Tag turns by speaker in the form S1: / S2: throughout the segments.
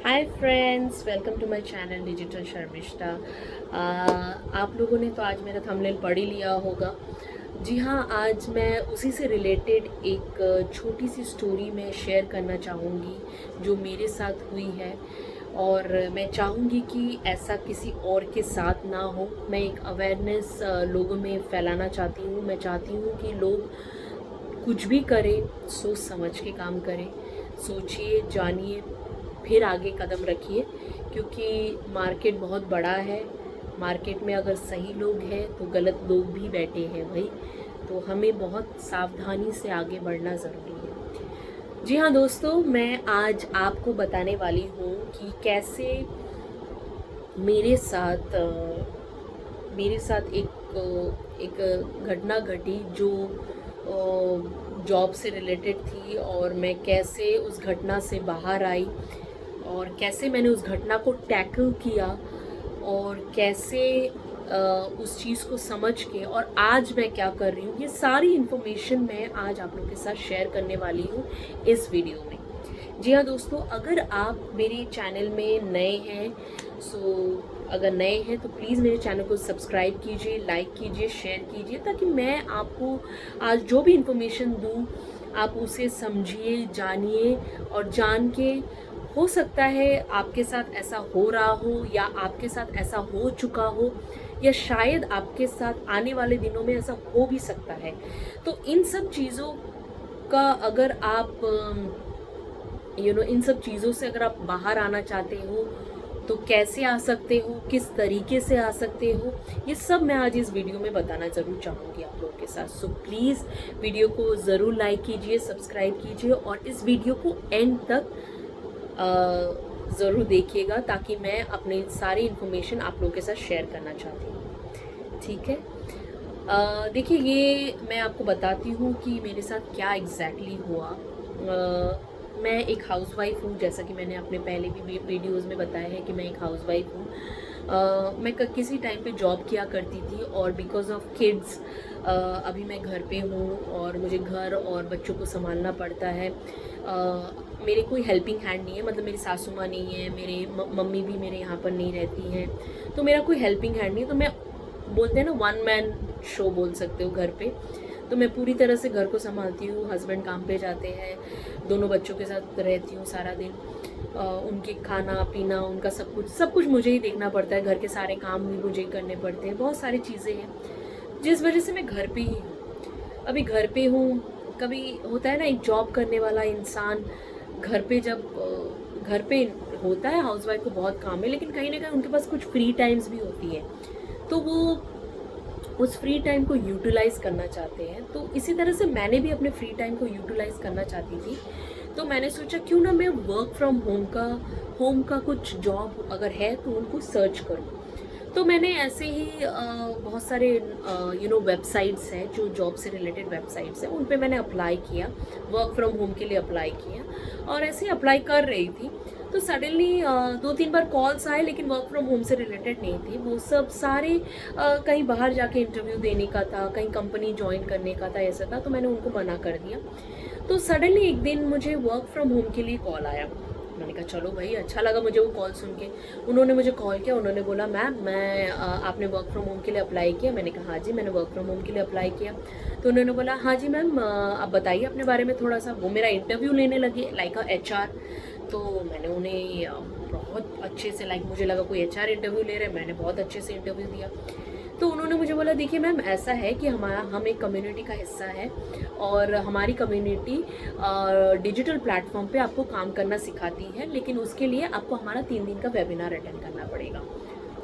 S1: Hi friends, welcome to my channel digital Sharmishtha. आप लोगों ने तो आज मेरा थंबनेल पढ़ ही लिया होगा। जी हाँ, आज मैं उसी से रिलेटेड एक छोटी सी स्टोरी मैं शेयर करना चाहूँगी जो मेरे साथ हुई है। और मैं चाहूँगी कि ऐसा किसी और के साथ ना हो। मैं एक अवेयरनेस लोगों में फैलाना चाहती हूँ। मैं चाहती हूँ कि लोग कुछ भी करें, सोच समझ के काम करें। सोचिए, जानिए, फिर आगे कदम रखिए, क्योंकि मार्केट बहुत बड़ा है। मार्केट में अगर सही लोग हैं तो गलत लोग भी बैठे हैं भाई। तो हमें बहुत सावधानी से आगे बढ़ना ज़रूरी है। जी हाँ दोस्तों, मैं आज आपको बताने वाली हूँ कि कैसे मेरे साथ एक घटना घटी जो जॉब से रिलेटेड थी, और मैं कैसे उस घटना से बाहर आई और कैसे मैंने उस घटना को टैकल किया और कैसे उस चीज़ को समझ के और आज मैं क्या कर रही हूँ, ये सारी इन्फॉर्मेशन मैं आज आप लोगों के साथ शेयर करने वाली हूँ इस वीडियो में। जी हाँ दोस्तों, अगर आप मेरे चैनल में नए हैं, अगर नए हैं तो प्लीज़ मेरे चैनल को सब्सक्राइब कीजिए, लाइक कीजिए, शेयर कीजिए, ताकि मैं आपको आज जो भी इन्फॉर्मेशन दूँ आप उसे समझिए, जानिए, और जान के हो सकता है आपके साथ ऐसा हो रहा हो या आपके साथ ऐसा हो चुका हो, या शायद आपके साथ आने वाले दिनों में ऐसा हो भी सकता है। तो इन सब चीज़ों का अगर आप इन सब चीज़ों से अगर आप बाहर आना चाहते हो तो कैसे आ सकते हो, किस तरीके से आ सकते हो, ये सब मैं आज इस वीडियो में बताना ज़रूर चाहूँगी आप लोगों के साथ। सो प्लीज़ वीडियो को ज़रूर लाइक कीजिए, सब्सक्राइब कीजिए, और इस वीडियो को एंड तक ज़रूर देखिएगा, ताकि मैं अपनी सारी इन्फॉर्मेशन आप लोगों के साथ शेयर करना चाहती हूँ। ठीक है, देखिए, ये मैं आपको बताती हूँ कि मेरे साथ क्या एग्जैक्टली हुआ। मैं एक हाउसवाइफ हूँ, जैसा कि मैंने अपने पहले भी वीडियोस में बताया है कि मैं एक हाउसवाइफ हूँ। मैं किसी टाइम पे जॉब किया करती थी, और बिकॉज़ ऑफ किड्स अभी मैं घर पे हूँ और मुझे घर और बच्चों को संभालना पड़ता है। मेरे कोई हेल्पिंग हैंड नहीं है, मतलब मेरी सासू माँ नहीं है, मेरे मम्मी भी मेरे यहाँ पर नहीं रहती हैं, तो मेरा कोई हेल्पिंग हैंड नहीं है। तो मैं, बोलते हैं ना, वन मैन शो बोल सकते हो घर पे। तो मैं पूरी तरह से घर को संभालती हूँ। हस्बैंड काम पे जाते हैं, दोनों बच्चों के साथ रहती हूँ सारा दिन। उनके खाना पीना, उनका सब कुछ मुझे ही देखना पड़ता है। घर के सारे काम भी मुझे ही करने पड़ते हैं। बहुत सारी चीज़ें हैं जिस वजह से मैं घर पे ही हूँ। अभी घर पे हूँ, कभी होता है ना, एक जॉब करने वाला इंसान घर पे जब घर पे होता है, हाउसवाइफ को बहुत काम है, लेकिन कहीं ना कहीं उनके पास कुछ फ्री टाइम्स भी होती है, तो वो उस फ्री टाइम को यूटिलाइज़ करना चाहते हैं। तो इसी तरह से मैंने भी अपने फ्री टाइम को यूटिलाइज़ करना चाहती थी। तो मैंने सोचा क्यों ना मैं वर्क फ्रॉम होम का कुछ जॉब अगर है तो उनको सर्च करूँ। तो मैंने ऐसे ही बहुत सारे वेबसाइट्स हैं, जो जॉब से रिलेटेड वेबसाइट्स हैं, उन पे मैंने अप्लाई किया, वर्क फ्रॉम होम के लिए अप्लाई किया, और ऐसे ही अप्लाई कर रही थी। तो सडनली 2-3 बार कॉल्स आए, लेकिन वर्क फ्रॉम होम से रिलेटेड नहीं थे। वो सब सारे कहीं बाहर जाके इंटरव्यू देने का था, कहीं कंपनी ज्वाइन करने का था, ऐसा था। तो मैंने उनको मना कर दिया। तो सडनली एक दिन मुझे वर्क फ्रॉम होम के लिए कॉल आया। मैंने कहा चलो भाई, अच्छा लगा मुझे वो कॉल सुन के। उन्होंने मुझे कॉल किया, उन्होंने बोला मैम, आपने वर्क फ्रॉम होम के लिए अप्लाई किया? मैंने कहा हाँ जी, मैंने वर्क फ्रॉम होम के लिए अप्लाई किया। तो उन्होंने बोला हाँ जी मैम, आप बताइए अपने बारे में थोड़ा सा। वो मेरा इंटरव्यू लेने लगे, लाइक HR। तो मैंने उन्हें बहुत अच्छे से, लाइक मुझे लगा कोई HR इंटरव्यू ले रहे हैं, मैंने बहुत अच्छे से इंटरव्यू दिया। तो उन्होंने मुझे बोला देखिए मैम, ऐसा है कि हम एक कम्युनिटी का हिस्सा है, और हमारी कम्युनिटी डिजिटल प्लेटफॉर्म पे आपको काम करना सिखाती है, लेकिन उसके लिए आपको हमारा 3 दिन का वेबिनार अटेंड करना पड़ेगा।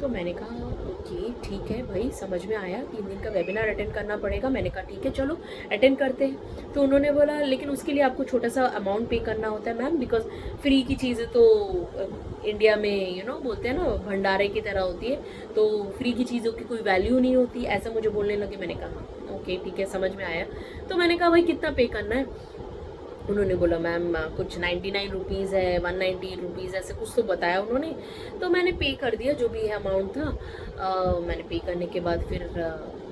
S1: तो मैंने कहा ओके ठीक है भाई, समझ में आया, 3 दिन का वेबिनार अटेंड करना पड़ेगा। मैंने कहा ठीक है, चलो अटेंड करते हैं। तो उन्होंने बोला लेकिन उसके लिए आपको छोटा सा अमाउंट पे करना होता है मैम, बिकॉज फ्री की चीज़ें तो इंडिया में बोलते हैं ना, भंडारे की तरह होती है, तो फ्री की चीज़ों की कोई वैल्यू नहीं होती, ऐसा मुझे बोलने लगे। मैंने कहा ओके ठीक है, समझ में आया। तो मैंने कहा भाई कितना पे करना है? उन्होंने बोला मैम कुछ 99 रुपीज़ है, 190 रुपीज़, ऐसे कुछ तो बताया उन्होंने। तो मैंने पे कर दिया जो भी है अमाउंट था। मैंने पे करने के बाद फिर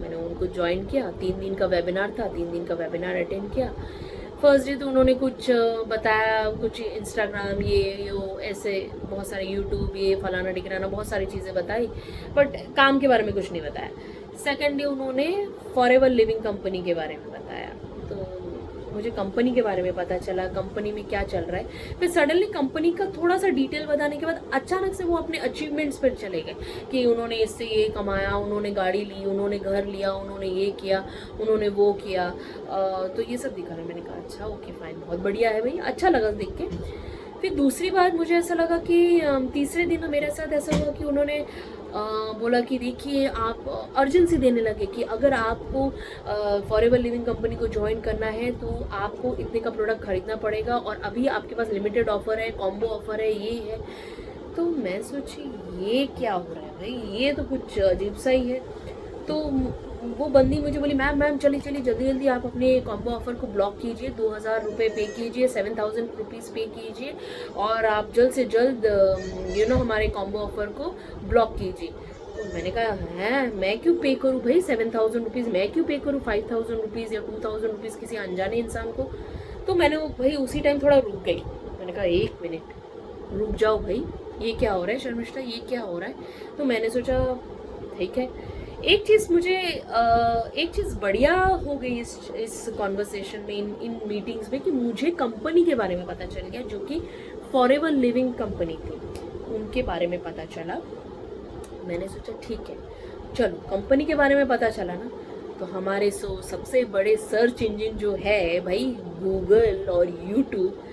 S1: मैंने उनको ज्वाइन किया। 3 दिन का वेबिनार था, 3 दिन का वेबिनार अटेंड किया। फर्स्ट डे तो उन्होंने कुछ बताया, कुछ इंस्टाग्राम ये वो ऐसे बहुत सारे यूट्यूब ये फलाना ढिकराना बहुत सारी चीज़ें बताई, बट काम के बारे में कुछ नहीं बताया। सेकेंड डे उन्होंने फॉरएवर लिविंग कंपनी के बारे में बताया, तो मुझे कंपनी के बारे में पता चला, कंपनी में क्या चल रहा है। फिर सडनली कंपनी का थोड़ा सा डिटेल बताने के बाद अचानक से वो अपने अचीवमेंट्स पर चले गए कि उन्होंने इससे ये कमाया, उन्होंने गाड़ी ली, उन्होंने घर लिया, उन्होंने ये किया, उन्होंने वो किया। तो ये सब दिखा रहा है। मैंने कहा अच्छा ओके फाइन, बहुत बढ़िया है भाई, अच्छा लगा देख के। फिर दूसरी बात मुझे ऐसा लगा कि तीसरे दिन मेरे साथ ऐसा हुआ कि उन्होंने बोला कि देखिए आप अर्जेंसी देने लगे कि अगर आपको फॉरएवर लिविंग कंपनी को ज्वाइन करना है तो आपको इतने का प्रोडक्ट खरीदना पड़ेगा और अभी आपके पास लिमिटेड ऑफर है, कॉम्बो ऑफर है, ये है। तो मैं सोची ये क्या हो रहा है भाई, ये तो कुछ अजीब सा ही है। तो वो बंदी मुझे बोली मैम चलिए जल्दी जल्दी आप अपने कॉम्बो ऑफर को ब्लॉक कीजिए, 2000 रुपये पे कीजिए, 7000 रुपीज़ पे कीजिए और आप जल्द से जल्द हमारे कॉम्बो ऑफर को ब्लॉक कीजिए। तो मैंने कहा हैं मैं क्यों पे करूँ भाई 7000 रुपीज़, मैं क्यों पे करूँ 5000 रुपीज़ या 2000 रुपीज़ किसी अनजाने इंसान को। तो मैंने भाई उसी टाइम थोड़ा रुक गई। मैंने कहा 1 मिनट रुक जाओ भाई, ये क्या हो रहा है शर्मिष्ठा, ये क्या हो रहा है। तो मैंने सोचा ठीक है, एक चीज़ बढ़िया हो गई इस कॉन्वर्सेशन में, इन मीटिंग्स में, कि मुझे कंपनी के बारे में पता चल गया जो कि फॉरएवर लिविंग कंपनी थी, उनके बारे में पता चला। मैंने सोचा ठीक है चलो, कंपनी के बारे में पता चला ना, तो हमारे सबसे बड़े सर्च इंजन जो है भाई गूगल और यूट्यूब,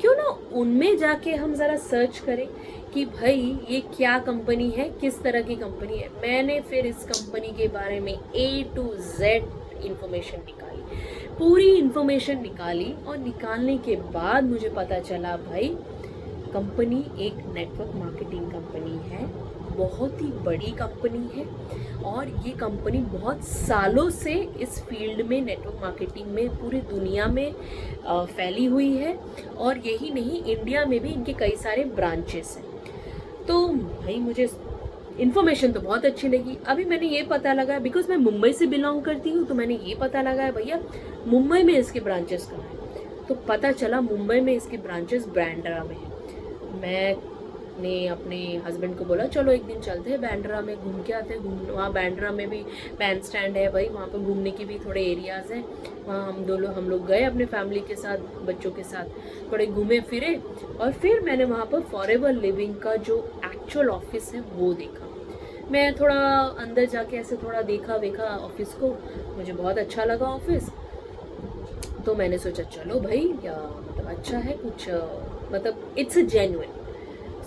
S1: क्यों ना उनमें जाके हम ज़रा सर्च करें कि भाई ये क्या कंपनी है, किस तरह की कंपनी है। मैंने फिर इस कंपनी के बारे में A to Z इन्फॉर्मेशन निकाली, पूरी इन्फॉर्मेशन निकाली, और निकालने के बाद मुझे पता चला भाई कंपनी एक नेटवर्क मार्केटिंग कंपनी है, बहुत ही बड़ी कंपनी है, और ये कंपनी बहुत सालों से इस फील्ड में, नेटवर्क मार्केटिंग में पूरी दुनिया में फैली हुई है, और यही नहीं इंडिया में भी इनके कई सारे ब्रांचेस हैं। तो भाई मुझे इन्फॉर्मेशन तो बहुत अच्छी लगी। अभी मैंने ये पता लगा, बिकॉज मैं मुंबई से बिलोंग करती हूँ, तो मैंने ये पता लगा है भैया मुंबई में इसके ब्रांचेस कहाँ हैं। तो पता चला मुंबई में इसके ब्रांचेस बांद्रा में हैं। मैंने अपने हस्बैंड को बोला चलो एक दिन चलते हैं बांद्रा में, घूम के आते हैं। वहाँ बांद्रा में भी बैंड स्टैंड है भाई, वहाँ पर घूमने की भी थोड़े एरियाज़ हैं। वहाँ हम लोग गए अपने फैमिली के साथ, बच्चों के साथ, थोड़े घूमे फिरे, और फिर मैंने वहाँ पर फॉरएवर लिविंग का जो एक्चुअल ऑफिस है वो देखा। मैं थोड़ा अंदर जाके ऐसे थोड़ा देखा ऑफिस को, मुझे बहुत अच्छा लगा ऑफिस। तो मैंने सोचा चलो भाई मतलब अच्छा है कुछ, मतलब इट्स अ जेन्युइन,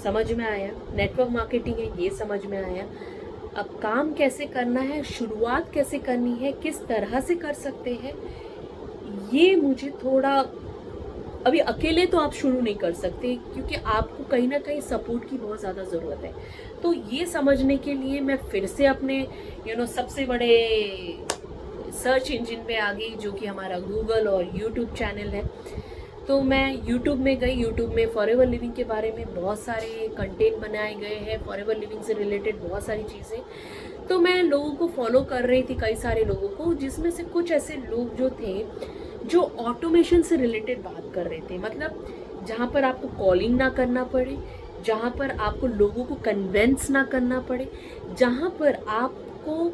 S1: समझ में आया, नेटवर्क मार्केटिंग है ये समझ में आया। अब काम कैसे करना है, शुरुआत कैसे करनी है, किस तरह से कर सकते हैं, ये मुझे थोड़ा, अभी अकेले तो आप शुरू नहीं कर सकते क्योंकि आपको कहीं ना कहीं सपोर्ट की बहुत ज़्यादा ज़रूरत है। तो ये समझने के लिए मैं फिर से अपने सबसे बड़े सर्च इंजन पे आ गई, जो कि हमारा गूगल और यूट्यूब चैनल है। तो मैं यूट्यूब में गई, यूट्यूब में फॉरएवर लिविंग के बारे में बहुत सारे कंटेंट बनाए गए हैं, फॉरएवर लिविंग से रिलेटेड बहुत सारी चीज़ें। तो मैं लोगों को फॉलो कर रही थी, कई सारे लोगों को, जिसमें से कुछ ऐसे लोग जो थे जो ऑटोमेशन से रिलेटेड बात कर रहे थे, मतलब जहाँ पर आपको कॉलिंग ना करना पड़े, जहाँ पर आपको लोगों को कन्वेंस ना करना पड़े, जहाँ पर आपको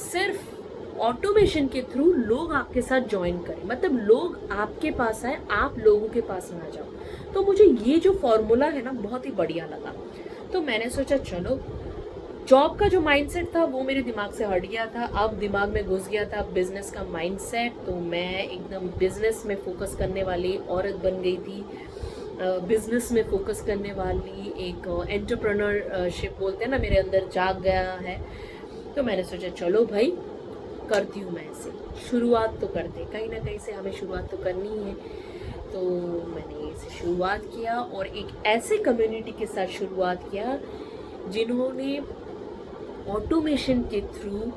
S1: सिर्फ ऑटोमेशन के थ्रू लोग आपके साथ ज्वाइन करें, मतलब लोग आपके पास आए, आप लोगों के पास ना जाओ। तो मुझे ये जो फॉर्मूला है ना बहुत ही बढ़िया लगा। तो मैंने सोचा चलो, जॉब का जो माइंडसेट था वो मेरे दिमाग से हट गया था, अब दिमाग में घुस गया था बिजनेस का माइंडसेट। तो मैं एकदम बिजनेस में फोकस करने वाली औरत बन गई थी, बिजनेस में फोकस करने वाली एक एंटरप्रेन्योरशिप बोलते हैं ना, मेरे अंदर जाग गया है। तो मैंने सोचा चलो भाई करती हूँ मैं ऐसे, शुरुआत तो करते, कहीं ना कहीं से हमें शुरुआत तो करनी ही है। तो मैंने इसे शुरुआत किया और एक ऐसे कम्युनिटी के साथ शुरुआत किया जिन्होंने ऑटोमेशन के थ्रू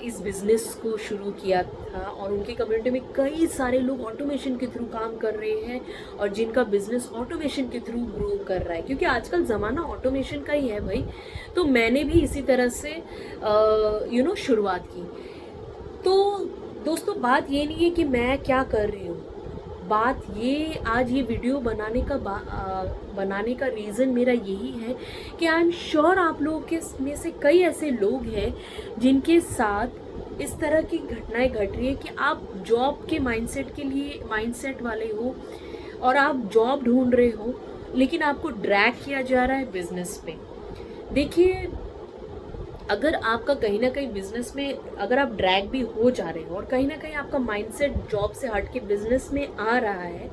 S1: इस बिज़नेस को शुरू किया था, और उनकी कम्युनिटी में कई सारे लोग ऑटोमेशन के थ्रू काम कर रहे हैं और जिनका बिज़नेस ऑटोमेशन के थ्रू ग्रो कर रहा है, क्योंकि आजकल ज़माना ऑटोमेशन का ही है भाई। तो मैंने भी इसी तरह से शुरुआत की। तो दोस्तों बात ये नहीं है कि मैं क्या कर रही हूँ, बात ये आज ये वीडियो बनाने का रीज़न मेरा यही है कि आई एम श्योर आप लोगों के में से कई ऐसे लोग हैं जिनके साथ इस तरह की घटनाएं घट रही है कि आप जॉब के माइंडसेट वाले हो और आप जॉब ढूंढ रहे हो, लेकिन आपको ड्रैग किया जा रहा है बिजनेस पे। देखिए, अगर आपका कहीं ना कहीं बिजनेस में अगर आप ड्रैग भी हो जा रहे हो और कहीं ना कहीं आपका माइंडसेट जॉब से हट के बिजनेस में आ रहा है,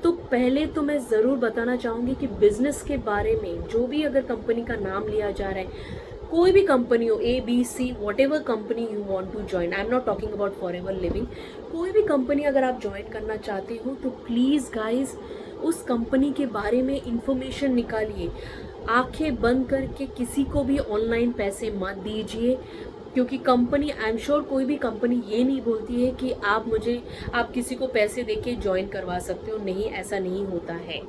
S1: तो पहले तो मैं ज़रूर बताना चाहूँगी कि बिजनेस के बारे में जो भी अगर कंपनी का नाम लिया जा रहा है, कोई भी कंपनी हो, ABC, whatever company you want to join, I am not talking about forever living, कोई भी कंपनी अगर आप ज्वाइन करना चाहते हो तो प्लीज़ गाइज उस कंपनी के बारे में इंफॉर्मेशन निकालिए। आंखें बंद करके किसी को भी ऑनलाइन पैसे मत दीजिए, क्योंकि कंपनी, आई एम श्योर कोई भी कंपनी ये नहीं बोलती है कि आप किसी को पैसे देके ज्वाइन करवा सकते हो। नहीं, ऐसा नहीं होता है।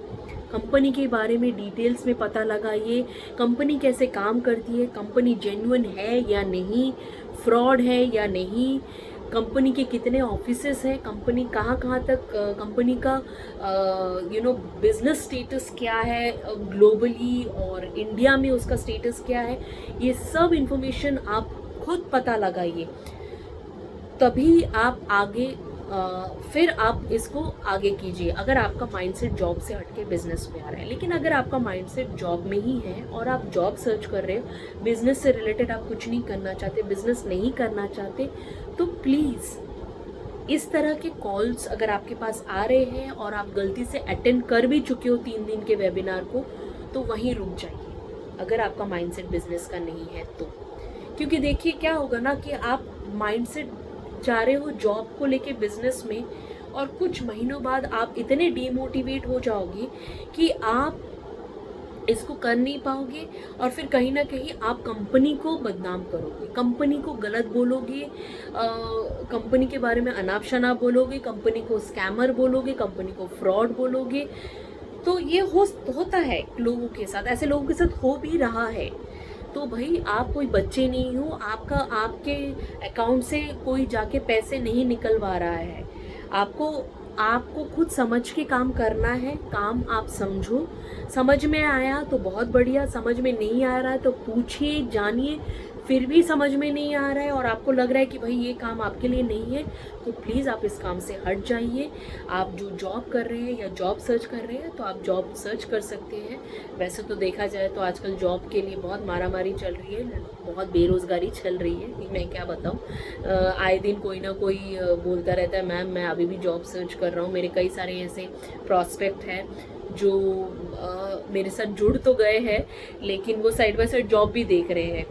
S1: कंपनी के बारे में डिटेल्स में पता लगाइए, कंपनी कैसे काम करती है, कंपनी जेन्युइन है या नहीं, फ्रॉड है या नहीं, कंपनी के कितने ऑफिसेस हैं, कंपनी कहाँ तक, कंपनी का बिजनेस स्टेटस क्या है ग्लोबली और इंडिया में उसका स्टेटस क्या है, ये सब इंफॉर्मेशन आप खुद पता लगाइए, तभी आप आगे फिर आप इसको आगे कीजिए। अगर आपका माइंडसेट जॉब से हटके बिजनेस में आ रहा है, लेकिन अगर आपका माइंडसेट जॉब में ही है और आप जॉब सर्च कर रहे हो, बिजनेस से रिलेटेड आप कुछ नहीं करना चाहते, बिजनेस नहीं करना चाहते, तो प्लीज़ इस तरह के कॉल्स अगर आपके पास आ रहे हैं और आप गलती से अटेंड कर भी चुके हो 3 दिन के वेबिनार को, तो वहीं रुक जाइए अगर आपका माइंडसेट बिजनेस का नहीं है तो। क्योंकि देखिए क्या होगा ना कि आप माइंडसेट जा रहे हो जॉब को लेके बिजनेस में, और कुछ महीनों बाद आप इतने डीमोटिवेट हो जाओगे कि आप इसको कर नहीं पाओगे, और फिर कहीं ना कहीं आप कंपनी को बदनाम करोगे, कंपनी को गलत बोलोगे, कंपनी के बारे में अनाप शनाप बोलोगे, कंपनी को स्कैमर बोलोगे, कंपनी को फ्रॉड बोलोगे। तो ये होता है लोगों के साथ, ऐसे लोगों के साथ हो भी रहा है। तो भाई आप कोई बच्चे नहीं हो, आपके अकाउंट से कोई जाके पैसे नहीं निकलवा रहा है। आपको खुद समझ के काम करना है। काम आप समझो, समझ में आया तो बहुत बढ़िया, समझ में नहीं आ रहा है तो पूछिए, जानिए। फिर भी समझ में नहीं आ रहा है और आपको लग रहा है कि भाई ये काम आपके लिए नहीं है, तो प्लीज़ आप इस काम से हट जाइए। आप जो जॉब कर रहे हैं या जॉब सर्च कर रहे हैं तो आप जॉब सर्च कर सकते हैं। वैसे तो देखा जाए तो आजकल जॉब के लिए बहुत मारामारी चल रही है, बहुत बेरोज़गारी चल रही है, मैं क्या बताऊँ। आए दिन कोई ना कोई बोलता रहता है मैम मैं अभी भी जॉब सर्च कर रहा हूँ। मेरे कई सारे ऐसे प्रॉस्पेक्ट हैं जो मेरे साथ जुड़ तो गए हैं, लेकिन वो साइड बाय साइड जॉब भी देख रहे हैं।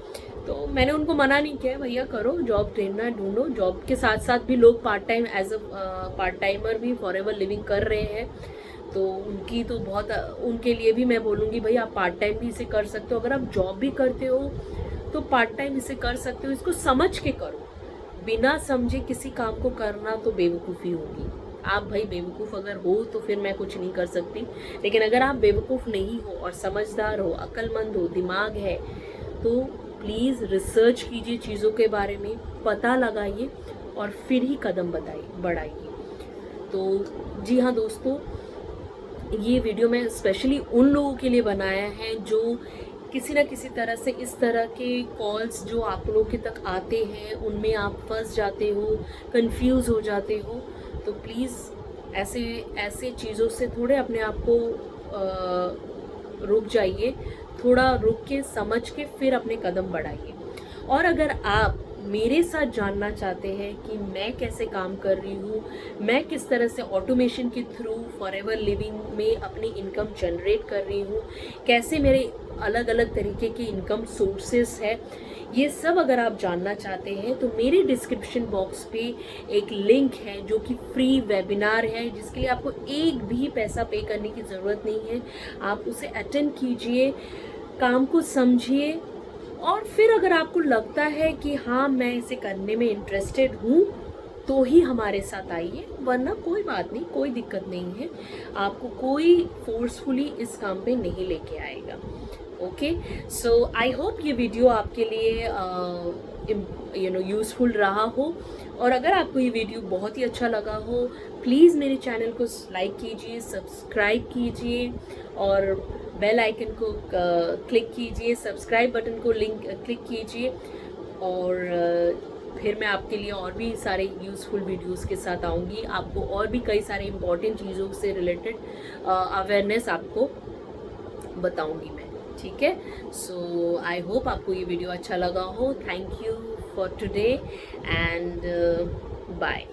S1: तो मैंने उनको मना नहीं किया, भैया करो जॉब, ढूंढो। जॉब के साथ साथ भी लोग पार्ट टाइमर भी फॉरएवर लिविंग कर रहे हैं, तो उनके लिए भी मैं बोलूँगी भाई आप पार्ट टाइम भी इसे कर सकते हो। अगर आप जॉब भी करते हो तो पार्ट टाइम इसे कर सकते हो। इसको समझ के करो, बिना समझे किसी काम को करना तो बेवकूफ़ी होगी। आप भाई बेवकूफ़ अगर हो तो फिर मैं कुछ नहीं कर सकती, लेकिन अगर आप बेवकूफ़ नहीं हो और समझदार हो, अक्लमंद हो, दिमाग है, तो प्लीज़ रिसर्च कीजिए चीज़ों के बारे में, पता लगाइए और फिर ही कदम बढ़ाइए। तो जी हाँ दोस्तों, ये वीडियो मैं स्पेशली उन लोगों के लिए बनाया है जो किसी ना किसी तरह से इस तरह के कॉल्स जो आप लोगों के तक आते हैं उनमें आप फंस जाते हो, कंफ्यूज हो जाते हो। तो प्लीज़ ऐसे चीज़ों से थोड़े अपने आप को रुक जाइए, थोड़ा रुक के समझ के फिर अपने कदम बढ़ाइए। और अगर आप मेरे साथ जानना चाहते हैं कि मैं कैसे काम कर रही हूँ, मैं किस तरह से ऑटोमेशन के थ्रू फॉरएवर लिविंग में अपनी इनकम जनरेट कर रही हूँ, कैसे मेरे अलग अलग तरीके के इनकम सोर्सेस है, ये सब अगर आप जानना चाहते हैं तो मेरे डिस्क्रिप्शन बॉक्स पे एक लिंक है जो कि फ्री वेबिनार है, जिसके लिए आपको एक भी पैसा पे करने की ज़रूरत नहीं है। आप उसे अटेंड कीजिए, काम को समझिए, और फिर अगर आपको लगता है कि हाँ मैं इसे करने में इंटरेस्टेड हूँ तो ही हमारे साथ आइए, वरना कोई बात नहीं, कोई दिक्कत नहीं है। आपको कोई फोर्सफुली इस काम पे नहीं लेके आएगा। ओके, सो आई होप ये वीडियो आपके लिए यूज़फुल रहा हो, और अगर आपको ये वीडियो बहुत ही अच्छा लगा हो, प्लीज़ मेरे चैनल को लाइक कीजिए, सब्सक्राइब कीजिए, और बेल आइकन को क्लिक कीजिए, सब्सक्राइब बटन को क्लिक कीजिए, और फिर मैं आपके लिए और भी सारे यूज़फुल वीडियोस के साथ आऊँगी। आपको और भी कई सारे इम्पॉर्टेंट चीज़ों से रिलेटेड अवेयरनेस आपको बताऊँगी मैं, ठीक है। सो आई होप आपको ये वीडियो अच्छा लगा हो। Thank you for today and bye.